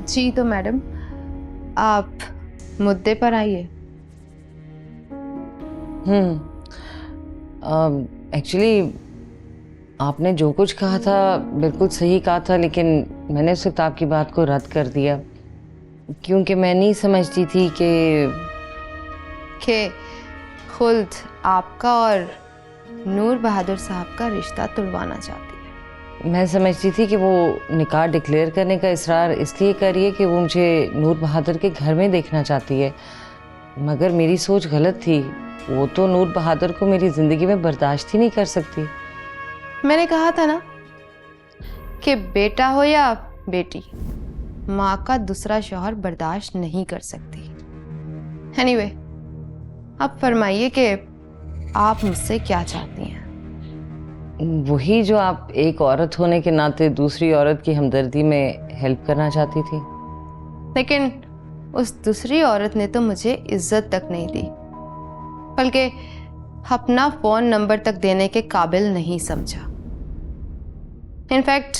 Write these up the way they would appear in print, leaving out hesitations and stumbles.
जी तो मैडम, आप मुद्दे पर आइए। एक्चुअली आपने जो कुछ कहा था बिल्कुल सही कहा था, लेकिन मैंने उस वक्त आपकी बात को रद्द कर दिया क्योंकि मैं नहीं समझती थी कि खुल्द आपका और नूर बहादुर साहब का रिश्ता तुड़वाना चाहती है। मैं समझती थी कि वो निकाह डिक्लेयर करने का इसरार इसलिए कर रही है कि वो मुझे नूर बहादुर के घर में देखना चाहती है, मगर मेरी सोच गलत थी। वो तो नूर बहादुर को मेरी ज़िंदगी में बर्दाश्त ही नहीं कर सकती। मैंने कहा था ना कि बेटा हो या बेटी, माँ का दूसरा शौहर बर्दाश्त नहीं कर सकती। एनीवे, आप फरमाइए कि आप मुझसे क्या चाहती हैं। वही जो आप एक औरत होने के नाते दूसरी औरत की हमदर्दी में हेल्प करना चाहती थी। लेकिन उस दूसरी औरत ने तो मुझे इज्जत तक नहीं दी, बल्कि अपना फोन नंबर तक देने के काबिल नहीं समझा। इनफैक्ट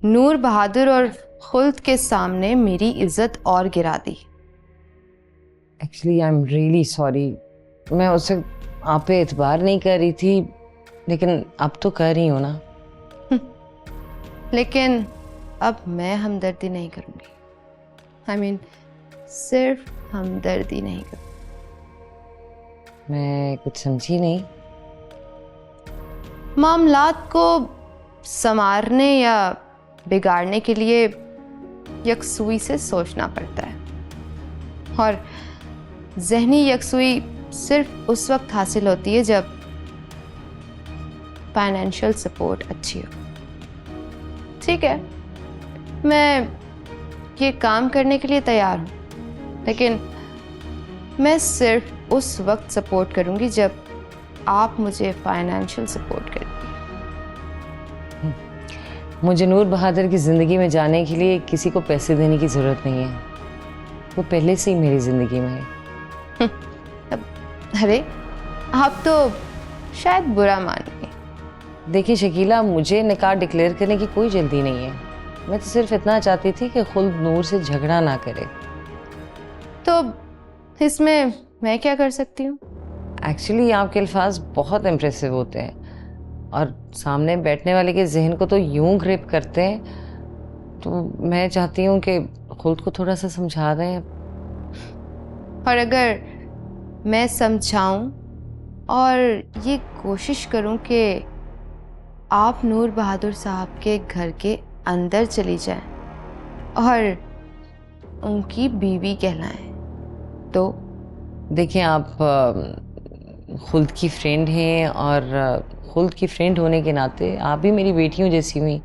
नूर बहादुर और खुल्द के सामने मेरी इज्जत और गिरा दी। Actually I am really sorry. मैं उससे आप पे एतबार नहीं कर रही थी, लेकिन अब तो कर रही हूँ ना। लेकिन अब मैं हमदर्दी नहीं करूंगी। आई मीन सिर्फ हमदर्दी नहीं करूंगी। मैं कुछ समझी नहीं। मामलात को संवारने या बिगाड़ने के लिए यकसुई से सोचना पड़ता है, और जहनी यकसुई सिर्फ उस वक्त हासिल होती है जब फाइनेंशियल सपोर्ट अच्छी हो। ठीक है, मैं ये काम करने के लिए तैयार हूँ, लेकिन मैं सिर्फ उस वक्त सपोर्ट करूँगी जब आप मुझे फाइनेंशियल सपोर्ट करें। मुझे नूर बहादुर की ज़िंदगी में जाने के लिए किसी को पैसे देने की ज़रूरत नहीं है। वो पहले से ही मेरी ज़िंदगी में है। अरे, आप तो शायद बुरा मानिए। देखिए शकीला, मुझे निकाह डिक्लेयर करने की कोई जल्दी नहीं है। मैं तो सिर्फ इतना चाहती थी कि खुल्द नूर से झगड़ा ना करे। तो इसमें मैं क्या कर सकती हूँ? एक्चुअली आपके अल्फाज बहुत इम्प्रेसिव होते हैं और सामने बैठने वाले के जहन को तो यूं ग्रिप करते हैं। तो मैं चाहती हूँ कि खुद को थोड़ा सा समझा दें। और अगर मैं समझाऊं और ये कोशिश करूं कि आप नूर बहादुर साहब के घर के अंदर चली जाएं और उनकी बीवी कहलाएं, तो देखिए, आप खुल्द की फ्रेंड हैं और खुल्द की फ्रेंड होने के नाते आप भी मेरी बेटियों जैसी हुई।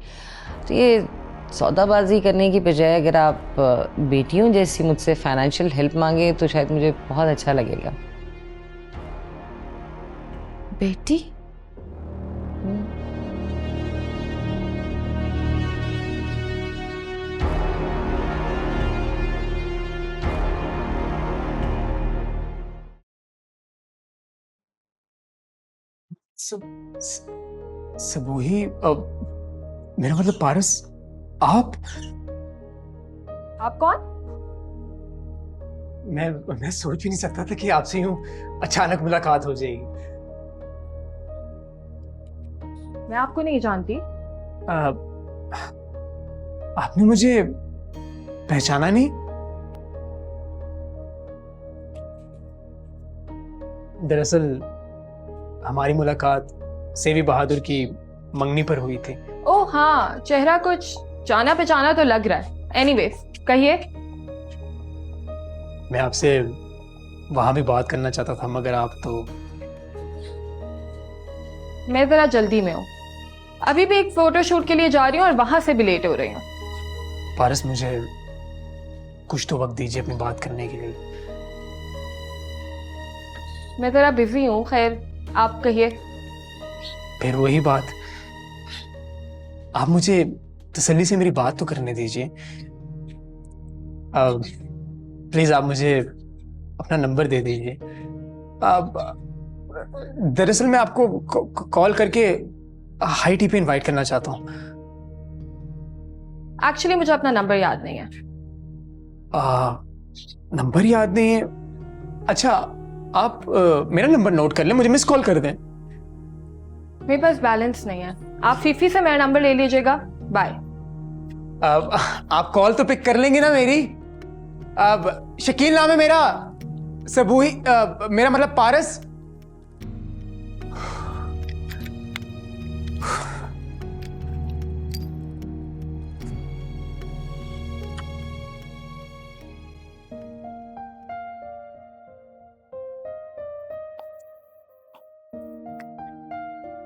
तो ये सौदाबाजी करने की बजाय अगर आप बेटियों जैसी मुझसे फाइनेंशियल हेल्प मांगे तो शायद मुझे बहुत अच्छा लगेगा। बेटी? सब वही। अब मेरा मतलब पारस, आप कौन? मैं सोच भी नहीं सकता था कि आपसे यूं अचानक मुलाकात हो जाएगी। मैं आपको नहीं जानती। आपने मुझे पहचाना नहीं? दरअसल हमारी मुलाकात सेवी बहादुर की मंगनी पर हुई थी। ओह हाँ, चेहरा कुछ जाना पहचाना तो लग रहा है। एनीवेज, कहिए। मैं आपसे वहां भी बात करना चाहता था, मगर आप तो। मैं जरा जल्दी में हूँ, अभी भी एक फोटो शूट के लिए जा रही हूँ और वहां से भी लेट हो रही हूँ। पारस, मुझे कुछ तो वक्त दीजिए अपनी बात करने के लिए। मैं जरा बिजी हूँ। खैर, आप कहिए। फिर वही बात, आप मुझे तसल्ली से मेरी बात तो करने दीजिए। प्लीज आप मुझे अपना नंबर दे दीजिए। दरअसल मैं आपको कॉल करके हाई टी पे इनवाइट करना चाहता हूँ। एक्चुअली मुझे अपना नंबर याद नहीं है। नंबर याद नहीं है। अच्छा, आप मेरा नंबर नोट कर लें, मुझे मिस कॉल कर दें। मेरे पास बैलेंस नहीं है, आप फीफी से मेरा नंबर ले लीजिएगा। बाय। आप कॉल तो पिक कर लेंगे ना मेरी? अब शकील नाम है मेरा, सबूही मेरा मतलब पारस।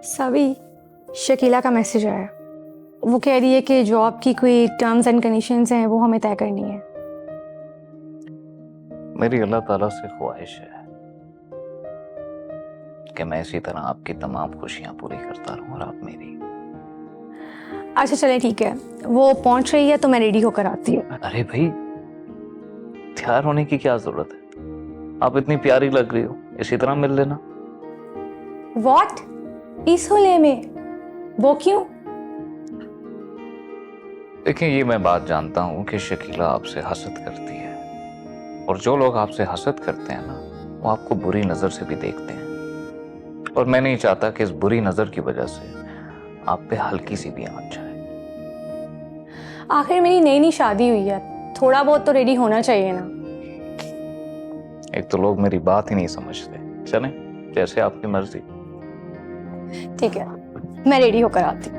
सभी शकीला का मैसेज आया। वो कह रही है कि जॉब की कोई टर्म्स एंड कंडीशंस हैं, वो हमें तय करनी है। मेरी अल्लाह ताला से ख्वाहिश है कि मैं इसी तरह आपकी तमाम खुशियां पूरी करता रहूं और आप मेरी। अच्छा चले ठीक है, वो पहुंच रही है तो मैं रेडी होकर आती हूँ। अरे भाई, तैयार होने की क्या जरूरत है? आप इतनी प्यारी लग रही हो, इसी तरह मिल लेना। व्हाट? इस होले में? वो क्यों? देखिए, ये मैं बात जानता हूं कि शकीला आपसे हसद करती है, और जो लोग आपसे हसद करते हैं ना, वो आपको बुरी नजर से भी देखते हैं, और मैं नहीं चाहता कि इस बुरी नजर की वजह से आप पे हल्की सी भी आंच जाए। आखिर मेरी नई नई शादी हुई है, थोड़ा बहुत तो रेडी होना चाहिए ना। एक तो लोग मेरी बात ही नहीं समझते। चलें, जैसे आपकी मर्जी। ठीक है, मैं रेडी होकर आती हूँ।